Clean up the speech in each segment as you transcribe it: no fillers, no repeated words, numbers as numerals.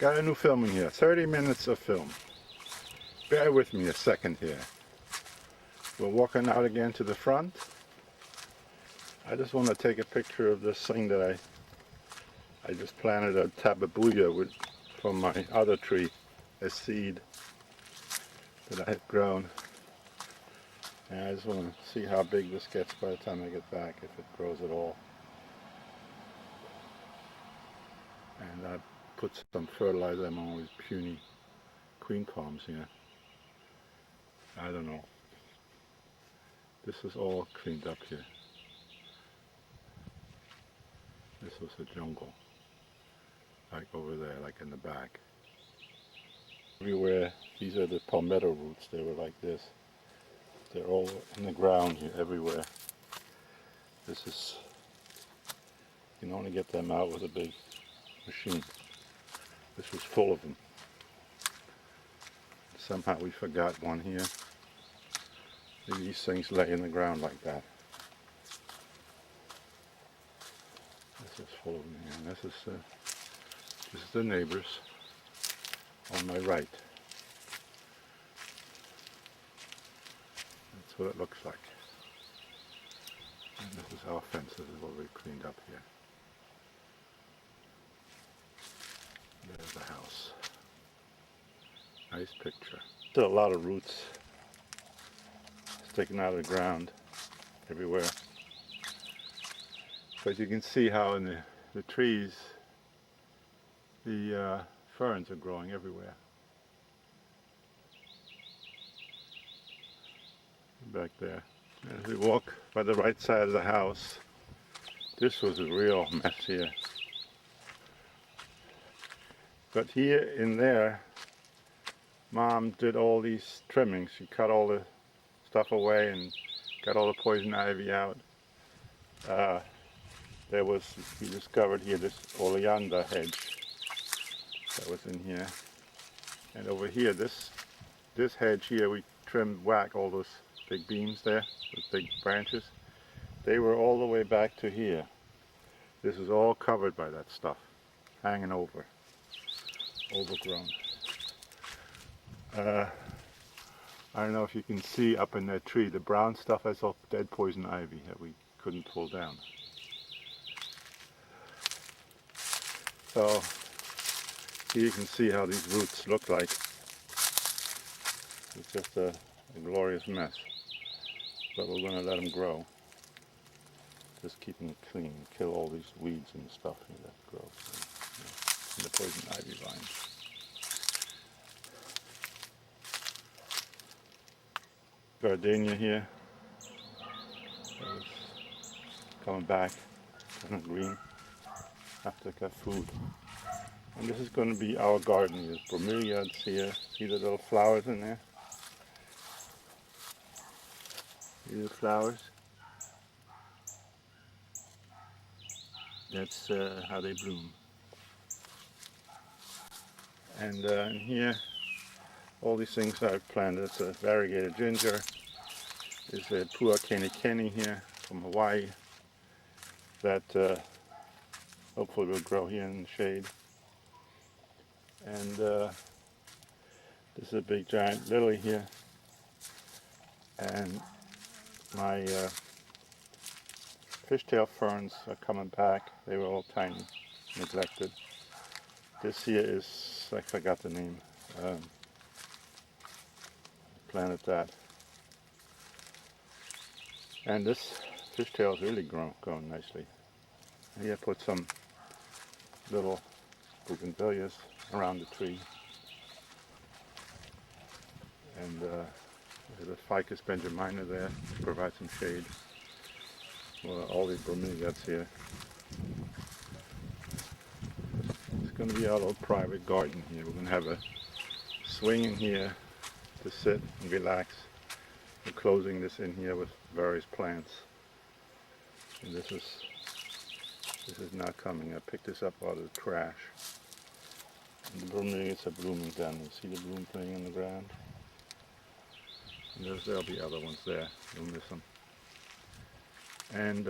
Got a new film in here, 30 minutes of film. Bear with me a second here. We're walking out again to the front. I just want to take a picture of this thing that I just planted a tababuya with from my other tree, a seed that I had grown. And I just want to see how big this gets by the time I get back, if it grows at all. And I put some fertilizer among all these puny queen palms here. I don't know. This is all cleaned up here. This was a jungle, like over there, like in the back. Everywhere, these are the palmetto roots. They were like this. They're all in the ground here, everywhere. This is, you can only get them out with a big machine. This was full of them. Somehow we forgot one here. These things lay in the ground like that. This is full of them here. And this is the neighbors on my right. That's what it looks like. And this is our fence. This is what we cleaned up here. There's the house. Nice picture. Still a lot of roots sticking out of the ground everywhere. But you can see how in the trees, the ferns are growing everywhere. Back there. As we walk by the right side of the house, this was a real mess here. But here in there, Mom did all these trimmings. She cut all the stuff away and got all the poison ivy out. We discovered here this oleander hedge that was in here. And over here, this hedge here, we trimmed whack all those big beams there, those big branches. They were all the way back to here. This is all covered by that stuff, hanging over, overgrown. I don't know if you can see up in that tree, the brown stuff, that's all dead poison ivy that we couldn't pull down. So here you can see how these roots look like. It's just a glorious mess. But we're going to let them grow. Just keep them clean, kill all these weeds and stuff that grow. And the poison ivy vines. Gardenia here. That was coming back, kind of green. After I got food. And this is going to be our garden. There's bromeliads here. See the little flowers in there? See the flowers? That's how they bloom. And in here, all these things I've planted. It's a variegated ginger. There's a pua keni here from Hawaii that hopefully will grow here in the shade. And this is a big giant lily here. And my fishtail ferns are coming back. They were all tiny, neglected. This here is, I forgot the name. Planted that. And this fishtail is really growing nicely. Here I put some little bougainvilleas around the tree. And there's a ficus benjamina there to provide some shade. Well, all these bromeliads here. It's going to be our little private garden here. We're going to have a swing in here to sit and relax. We're closing this in here with various plants. And this is not coming. I picked this up out of the trash. And the bromeliads are blooming down. You see the bloom playing on the ground? And there'll be other ones there. You'll miss them. And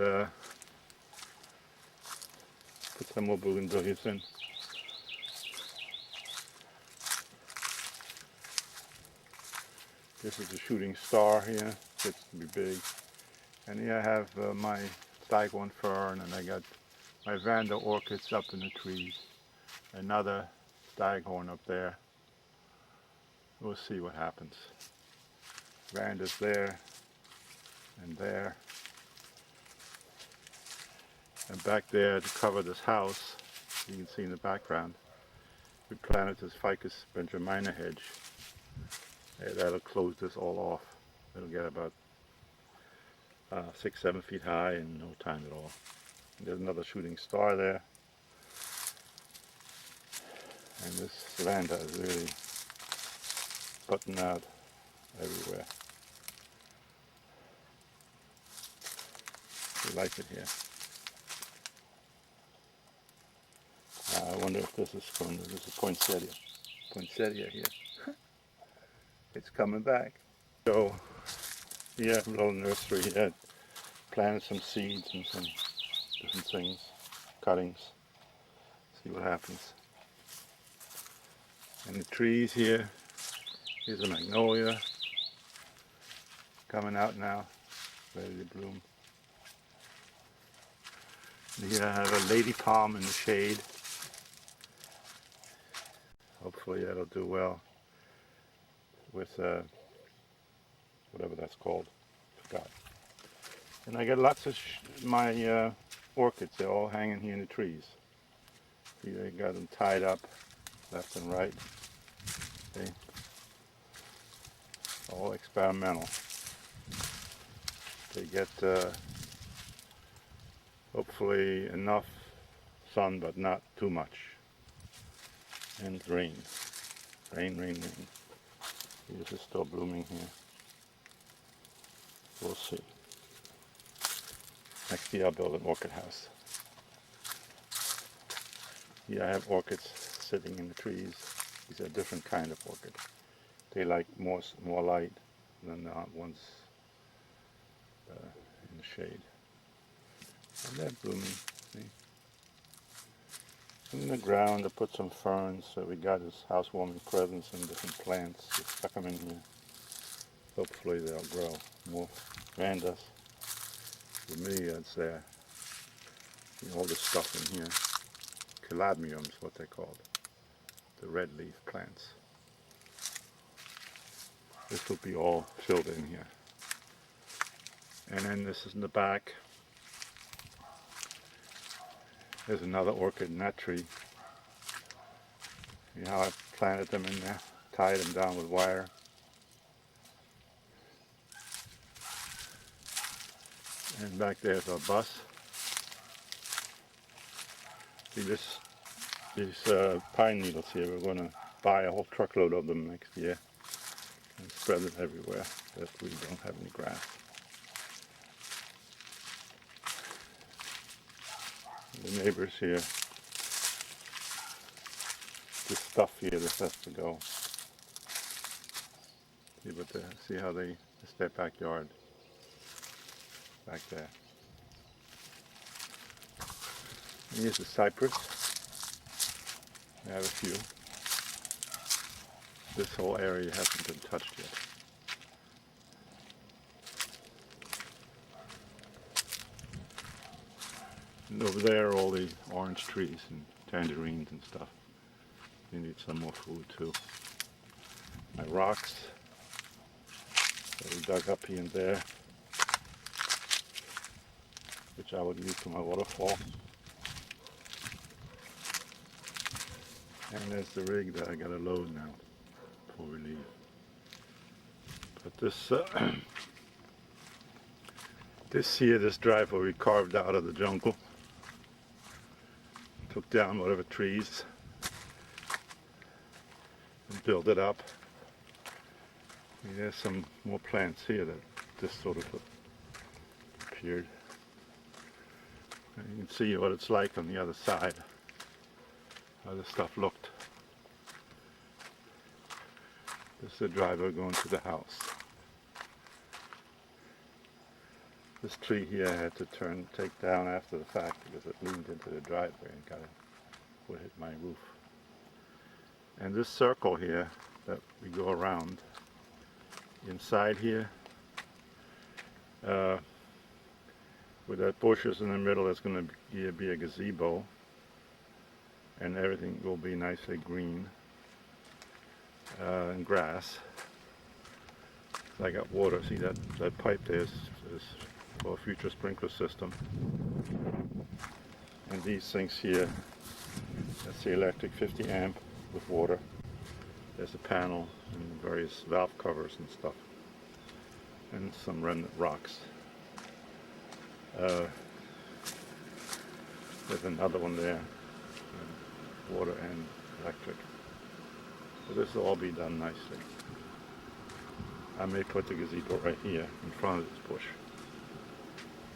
put some more bougainvilleas in. This is a shooting star here, gets to be big. And here I have my Staghorn fern, and I got my Vanda orchids up in the trees. Another Staghorn up there. We'll see what happens. Vanda's there and there. And back there to cover this house, you can see in the background, we planted this Ficus benjamina hedge. That'll close this all off. It'll get about 6-7 feet high in no time at all. And there's another shooting star there. And this Vanda is really buttoned out everywhere. We like it here. I wonder if this is poinsettia. Poinsettia here. It's coming back. So, yeah, a little nursery here. Planted some seeds and some different things, cuttings. See what happens. And the trees here. Here's a magnolia. Coming out now, ready to bloom. And here I have a lady palm in the shade. Hopefully that'll do well with whatever that's called. Forgot. And I got lots of my orchids. They're all hanging here in the trees. See, I got them tied up left and right. See? All experimental. They get hopefully enough sun, but not too much. And rain. Rain, rain, rain. This is still blooming here. We'll see. Next year I'll build an orchid house. Here I have orchids sitting in the trees. These are a different kind of orchid. They like more light than the ones in the shade. And they're blooming. See? In the ground I put some ferns, so we got his housewarming presents and different plants. We stuck them in here. Hopefully they'll grow more. Vandas, bromeliads there. See, all this stuff in here. Calabmiums, what they're called. The red leaf plants. This will be all filled in here. And then this is in the back. There's another orchid in that tree. See how I planted them in there, tied them down with wire. And back there's our bus. See these pine needles here, we're going to buy a whole truckload of them next year and spread it everywhere that we don't have any grass. The neighbors here, this stuff here, this has to go. See how it's their backyard back there. And here's the cypress. I have a few. This whole area hasn't been touched yet. And over there are all the orange trees and tangerines and stuff. They need some more food too. My rocks that we dug up here and there, which I would use for my waterfall. And there's the rig that I gotta load now before we leave. But this driveway we carved out of the jungle. Took down whatever trees and built it up. There's some more plants here that just sort of appeared. And you can see what it's like on the other side, how this stuff looked. This is the driveway going to the house. This tree here I had to take down after the fact because it leaned into the driveway and would hit my roof. And this circle here that we go around inside here. With that bushes in the middle, it's going to be a gazebo, and everything will be nicely green and grass. I got water. See that pipe there is for a future sprinkler system. And these things here, that's the electric 50 amp with water. There's a panel and various valve covers and stuff, and some remnant rocks. There's another one there, water and electric. So this will all be done nicely. I may put the gazebo right here in front of this bush.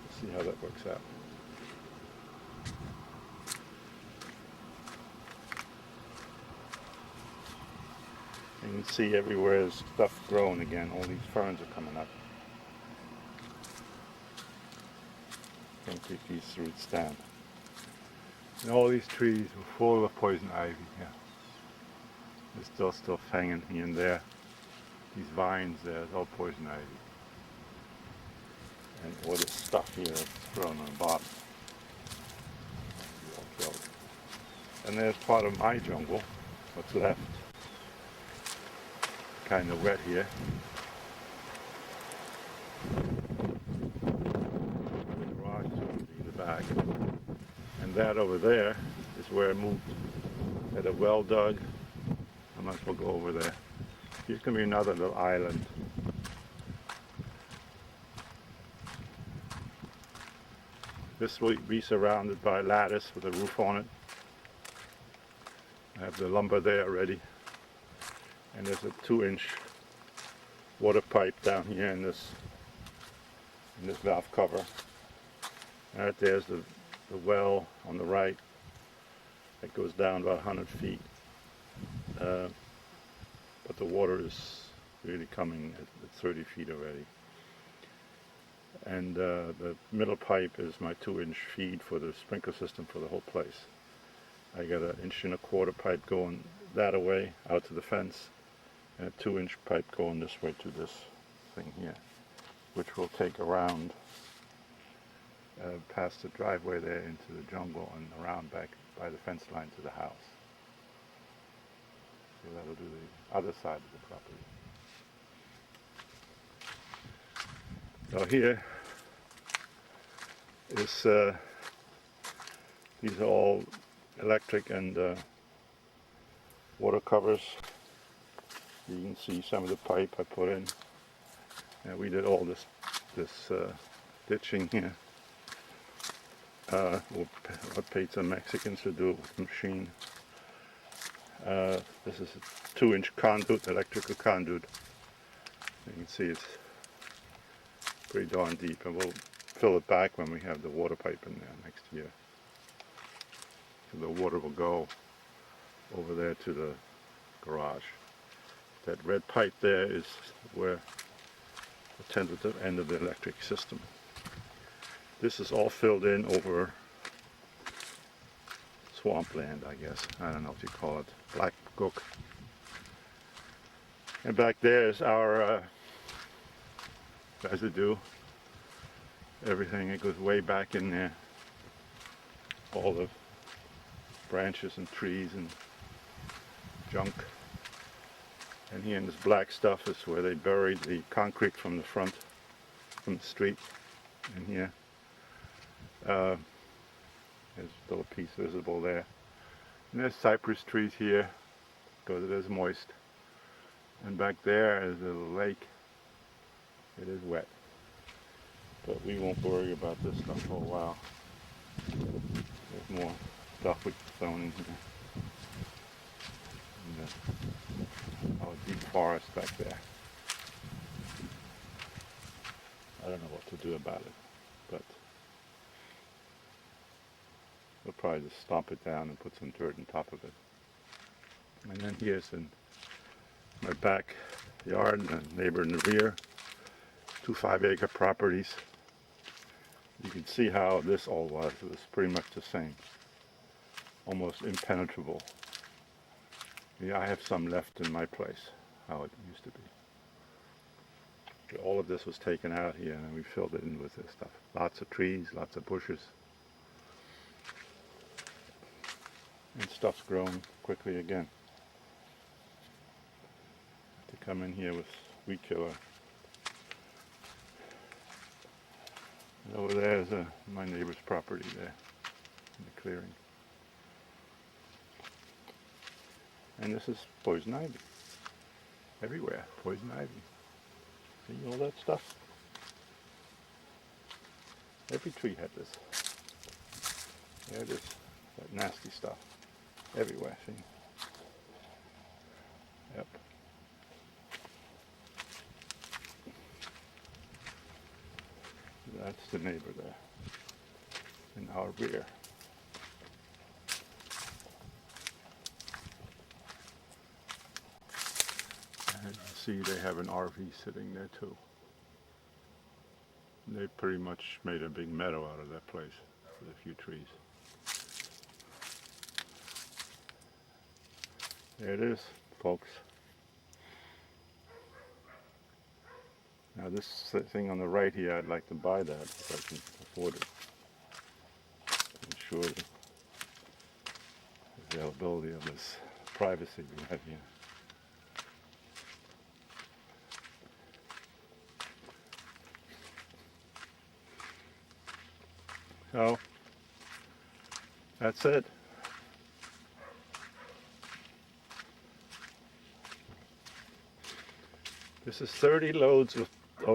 Let's see how that works out. You can see everywhere there's stuff growing again. All these ferns are coming up. Can't keep these roots down. And all these trees were full of poison ivy here. There's still hanging here and there. These vines there, it's all poison ivy. And all this stuff here that's grown on the bottom. All killed. And there's part of my jungle, what's left. Kind of wet here. The garage will be in the back. And that over there is where I moved. Had a well dug. I might as well go over there. Here's going to be another little island. This will be surrounded by lattice with a roof on it. I have the lumber there already. And there's a 2-inch water pipe down here in this valve cover. And right there's the well on the right. It goes down about 100 feet. But the water is really coming at 30 feet already. And the middle pipe is my 2-inch feed for the sprinkler system for the whole place. I got an 1.25 inch pipe going that away out to the fence, and a 2-inch pipe going this way to this thing here, which will take around past the driveway there into the jungle and around back by the fence line to the house. So that'll do the other side of the property. So here is these are all electric and water covers. You can see some of the pipe I put in. And we did all this ditching here. I paid some Mexicans to do it with the machine. This is a 2-inch conduit, electrical conduit. You can see it's pretty darn deep, and we'll fill it back when we have the water pipe in there next year. So the water will go over there to the garage. That red pipe there is where the tentative end of the electric system. This is all filled in over swampland, I guess. I don't know what you call it. Black gook. And back there is our residue. Everything, it goes way back in there. All the branches and trees and junk. And here in this black stuff is where they buried the concrete from the front, from the street. In here. There's still a piece visible there. And there's cypress trees here, because it is moist. And back there is a lake. It is wet. But we won't worry about this stuff for a while. There's more stuff we've thrown in here. And our deep forest back there. I don't know what to do about it, but we'll probably just stomp it down and put some dirt on top of it. And then here's in my backyard, and a neighbor in the rear, 2 5-acre properties. You can see how this all was. It was pretty much the same, almost impenetrable. Yeah, I have some left in my place, how it used to be. All of this was taken out here and we filled it in with this stuff. Lots of trees, lots of bushes. And stuff's grown quickly again. To come in here with weed killer. And over there is my neighbor's property there in the clearing. And this is poison ivy. Everywhere, poison ivy. See all that stuff? Every tree had this. There it is, that nasty stuff. Everywhere, see? Yep. That's the neighbor there, in our rear. And you see they have an RV sitting there too. They pretty much made a big meadow out of that place with a few trees. There it is, folks. Now this thing on the right here, I'd like to buy that if I can afford it. Ensure the availability of this privacy we have here. So, that's it. This is 30 loads of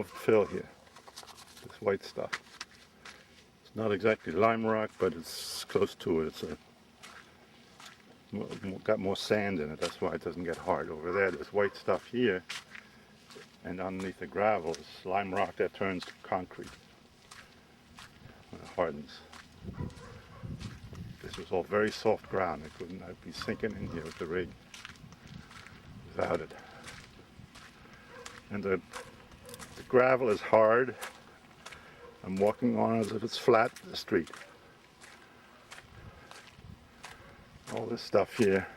fill here, this white stuff. It's not exactly lime rock, but it's close to it. It's got more sand in it, that's why it doesn't get hard. Over there, there's white stuff here, and underneath the gravel is lime rock that turns to concrete when it hardens. This was all very soft ground. I'd be sinking in here with the rig without it. And the gravel is hard. I'm walking on as if it's flat, the street. All this stuff here,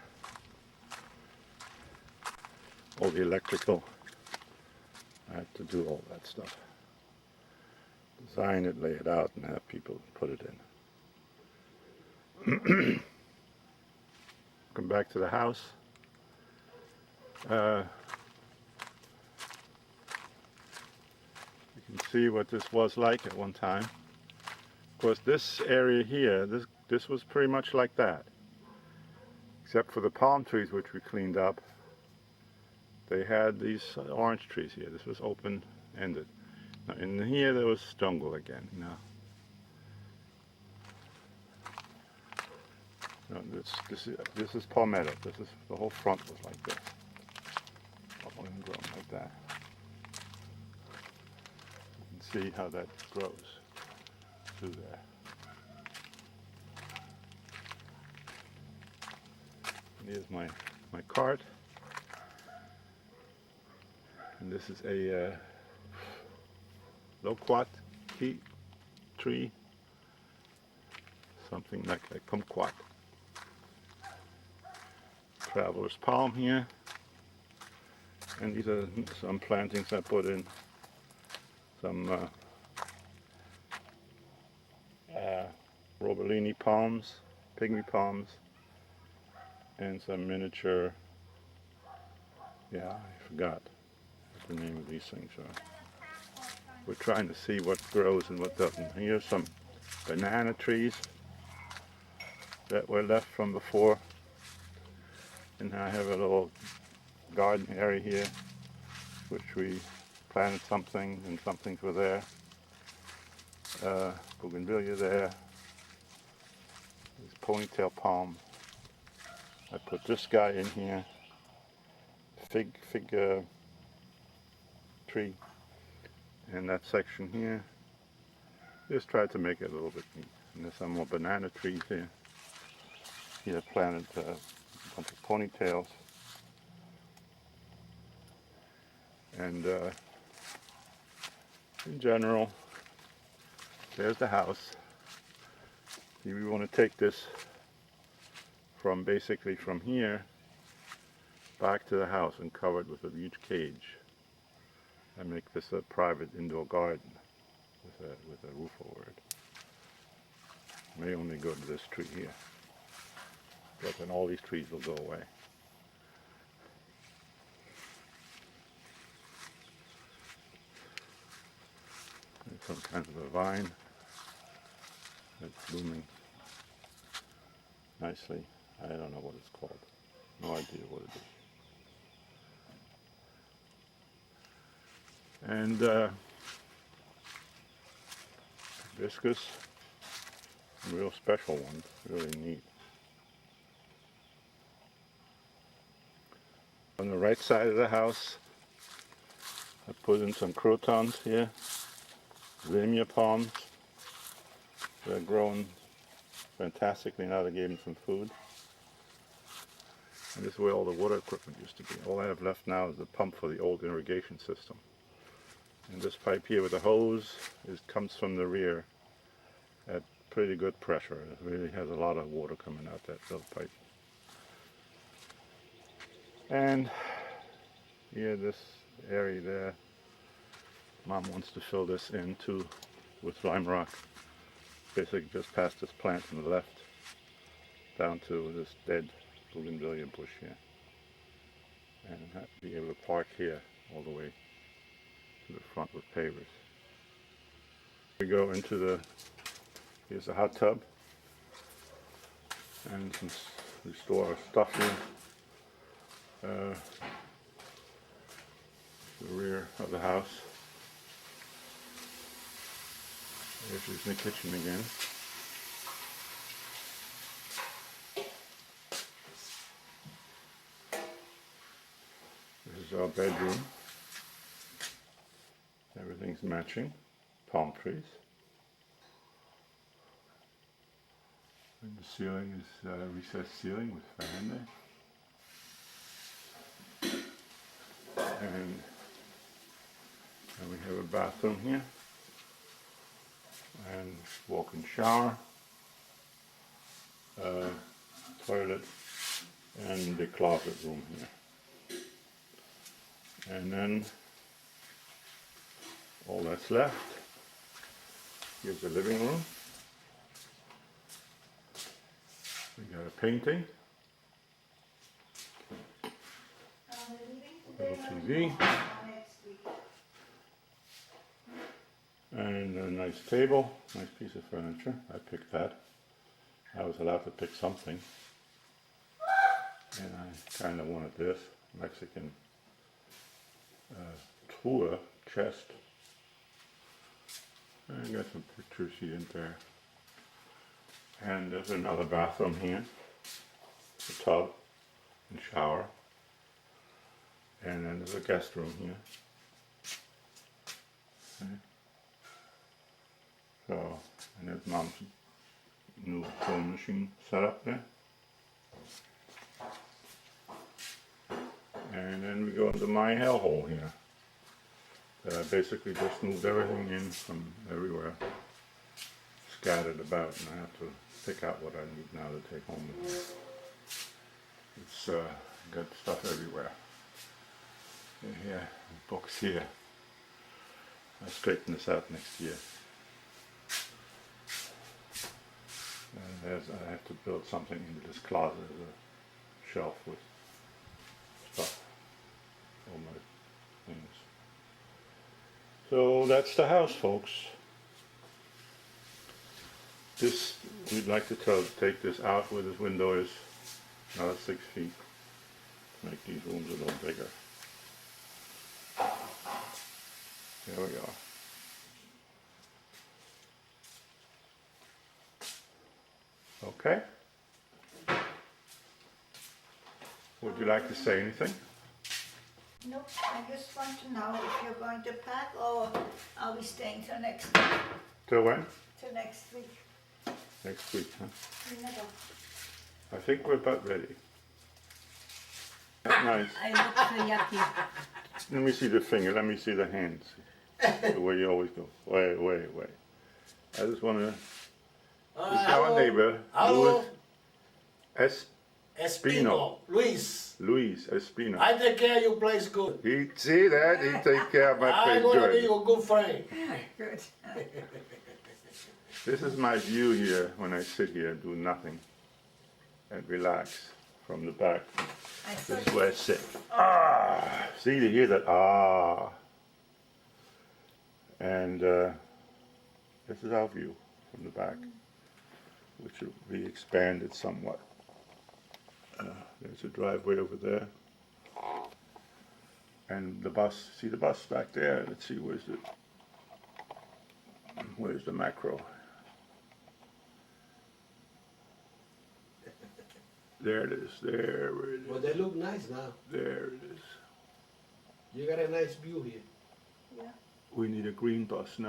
all the electrical, I have to do all that stuff. Design it, lay it out, and have people put it in. Come back to the house. You can see what this was like at one time. Of course, this area here, this was pretty much like that. Except for the palm trees, which we cleaned up. They had these orange trees here. This was open-ended. Now in here there was jungle again, you know. No, this is palmetto. The whole front was like this. All ingrown like that. You can see how that grows through there. And here's my cart. And this is a loquat tree, something like a kumquat. Traveler's palm here, and these are some plantings I put in, some Robellini palms, pygmy palms, and some miniature, I forgot what the name of these things are. We're trying to see what grows and what doesn't. Here's some banana trees that were left from before. And I have a little garden area here, which we planted something, and some things were there. Bougainvillea there. This ponytail palm. I put this guy in here. Fig tree. And that section here. Just tried to make it a little bit neat. And there's some more banana trees here. Here I planted a bunch of ponytails. And in general, there's the house. See, we want to take this basically from here back to the house and cover it with a huge cage. I make this a private indoor garden with a roof over it. May only go to this tree here, but then all these trees will go away. There's some kind of a vine that's blooming nicely. I don't know what it's called. No idea what it is. And hibiscus, real special ones, really neat. On the right side of the house, I put in some crotons here, zinnia palms. They're growing fantastically now. They gave them some food. And this is where all the water equipment used to be. All I have left now is the pump for the old irrigation system. And this pipe here with the hose comes from the rear at pretty good pressure. It really has a lot of water coming out that little pipe. And here, this area there, Mom wants to fill this in too with lime rock. Basically just past this plant on the left down to this dead bougainvillea bush here. And be able to park here all the way to the front with pavers. We go into here's a hot tub. And we store our stuff here. The rear of the house. There's the kitchen again. This is our bedroom. Everything's matching. Palm trees. And the ceiling is recessed ceiling with fan there. And we have a bathroom here. And walk-in shower, toilet, and the closet room here. And then all that's left, here's the living room. We got a painting, little TV, and a nice table, nice piece of furniture. I picked that. I was allowed to pick something. And I kind of wanted this Mexican tour chest. And I got some pictures here and there. And there's another bathroom here. A tub and shower. And then there's a guest room here. Okay. So, and there's Mom's new sewing machine set up there. And then we go into my hellhole here. I basically just moved everything in from everywhere, scattered about, and I have to pick out what I need now to take home with me. It's got stuff everywhere. And here, books here. I'll straighten this out next year. And I have to build something into this closet, a shelf with stuff, all my things. So that's the house, folks. This, we'd like to take this out where this window is, another 6 feet, make these rooms a little bigger. There we are. Okay. Would you like to say anything? Nope, I just want to know if you're going to pack or are we staying till next week? Till when? Till next week. Next week, huh? You never. I think we're about ready. Nice. I look so yucky. Let me see the finger, let me see the hands. The way you always go. Wait. I just want to... This is our neighbor, Louis Espino. Luis. Luis Espino. I take care of your place good. He see that? He take care of my I'm place gonna be good. your good friend. Good. This is my view here when I sit here and do nothing and relax from the back. I saw This is where I sit. Ah, see, you hear that? Ah. And this is our view from the back, which will be expanded somewhat. There's a driveway over there. And the bus, see the bus back there? Let's see, where's the macro? There it is, there it is, But they look nice now. there it is. You got a nice view here. Yeah. We need a green bus now.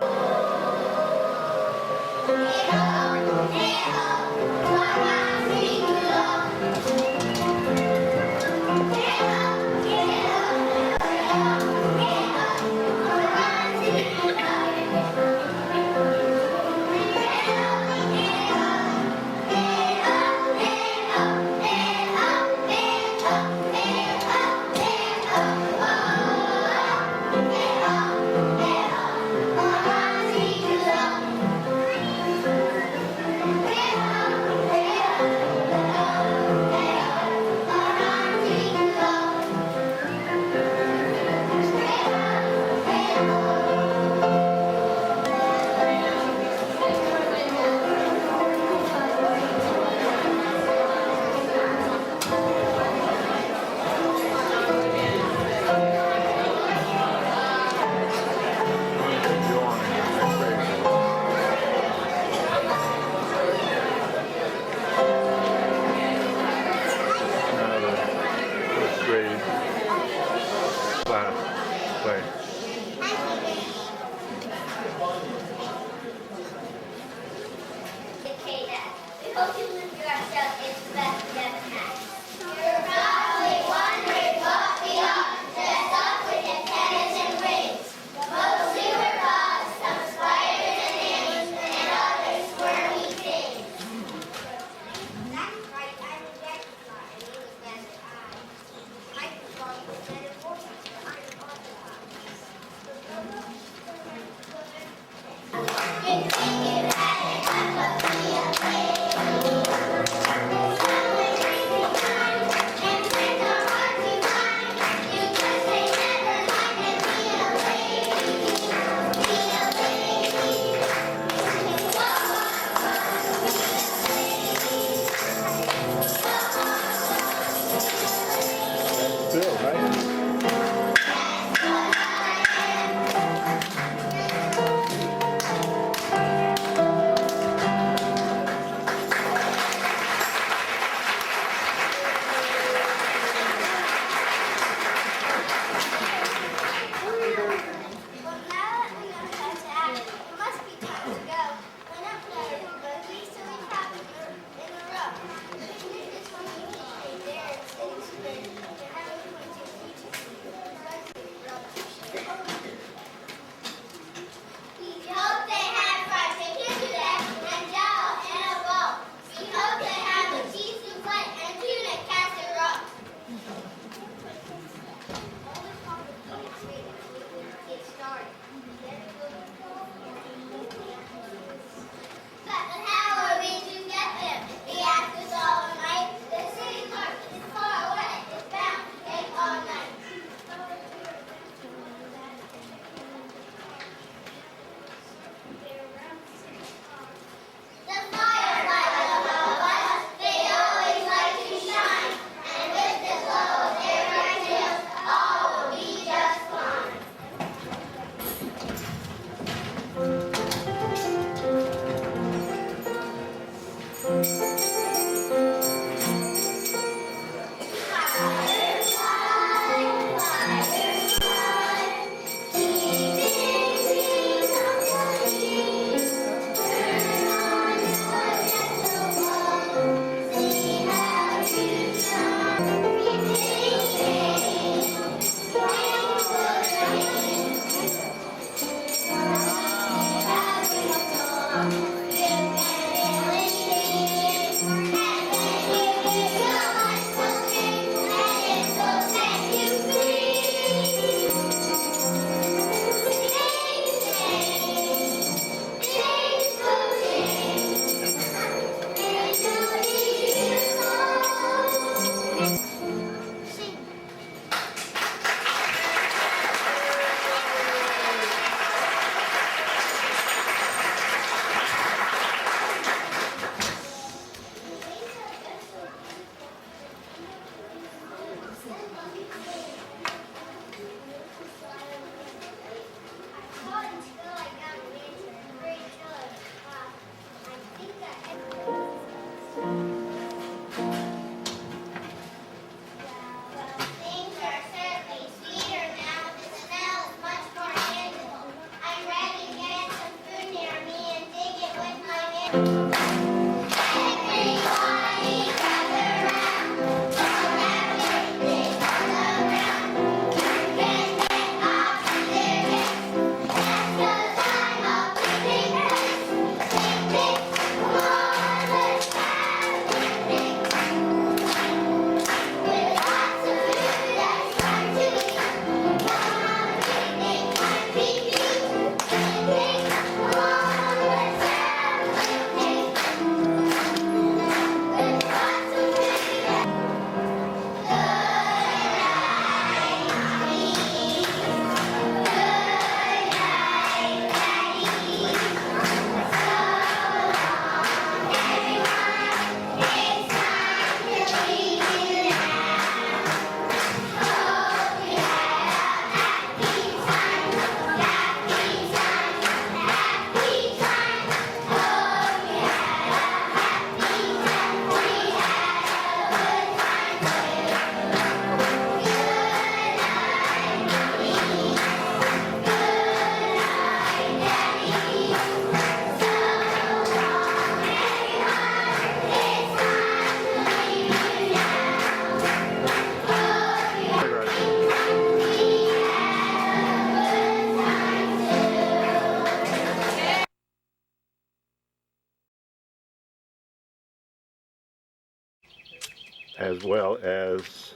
as well as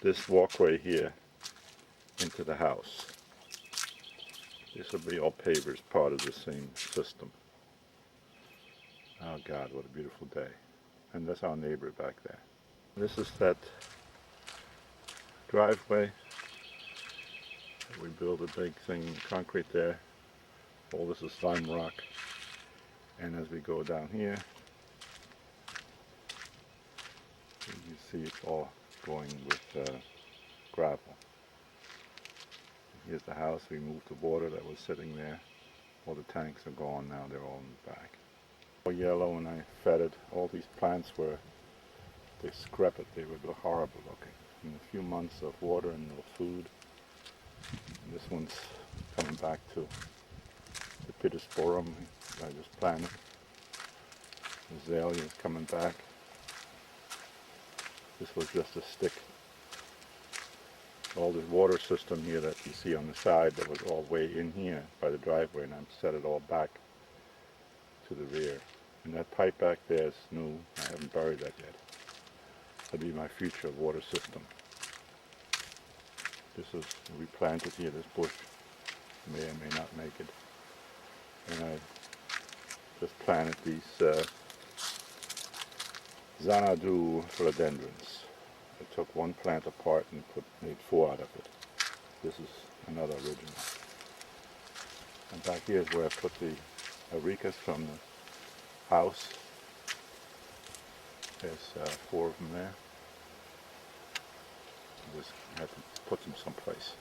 this walkway here into the house. This will be all pavers, part of the same system. Oh God, what a beautiful day. And that's our neighbor back there. This is that driveway. We build a big thing in concrete there. All this is slime rock. And as we go down here, you see it's all going with gravel. Here's the house. We moved the water that was sitting there. All the tanks are gone now. They're all in the back. All yellow, and I fed it. All these plants were decrepit. They were horrible looking. In a few months of water and no food. And this one's coming back to the pittosporum I just planted. Azalea is coming back. This was just a stick. All this water system here that you see on the side that was all way in here by the driveway, and I've set it all back to the rear. And that pipe back there is new. I haven't buried that yet. That'll be my future water system. This is, we planted here, this bush may or may not make it. And I just planted these Xanadu philodendrons. I took one plant apart and made 4 out of it. This is another original. And back here is where I put the arecas from the house. There's 4 of them there. I just had to put them someplace.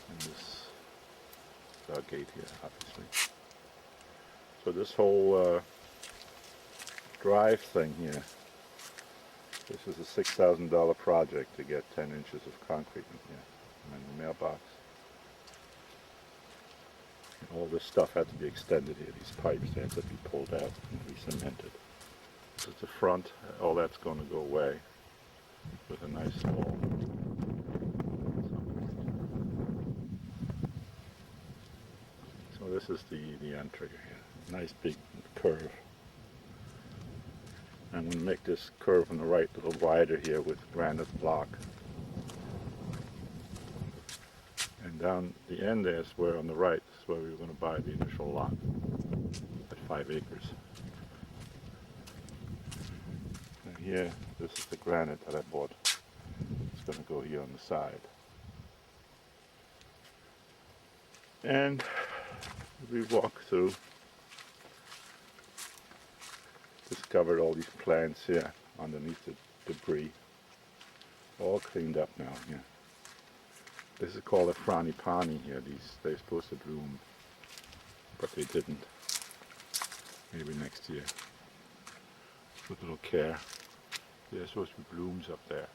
And this is our gate here, obviously. So this whole drive thing here, this is a $6,000 project to get 10 inches of concrete in here, and the mailbox. And all this stuff had to be extended here, these pipes, they had to be pulled out and re-cemented. This is the front, all that's going to go away with a nice wall. So this is the entry here, nice big curve. I'm going to make this curve on the right a little wider here with granite block. And down the end there is where, on the right, is where we were going to buy the initial lot at 5 acres. And here, this is the granite that I bought. It's going to go here on the side. And we walk through. Discovered all these plants here underneath the debris. All cleaned up now here. This is called a frangipani here. They're supposed to bloom, but they didn't. Maybe next year. With a little care. There's supposed to be blooms up there.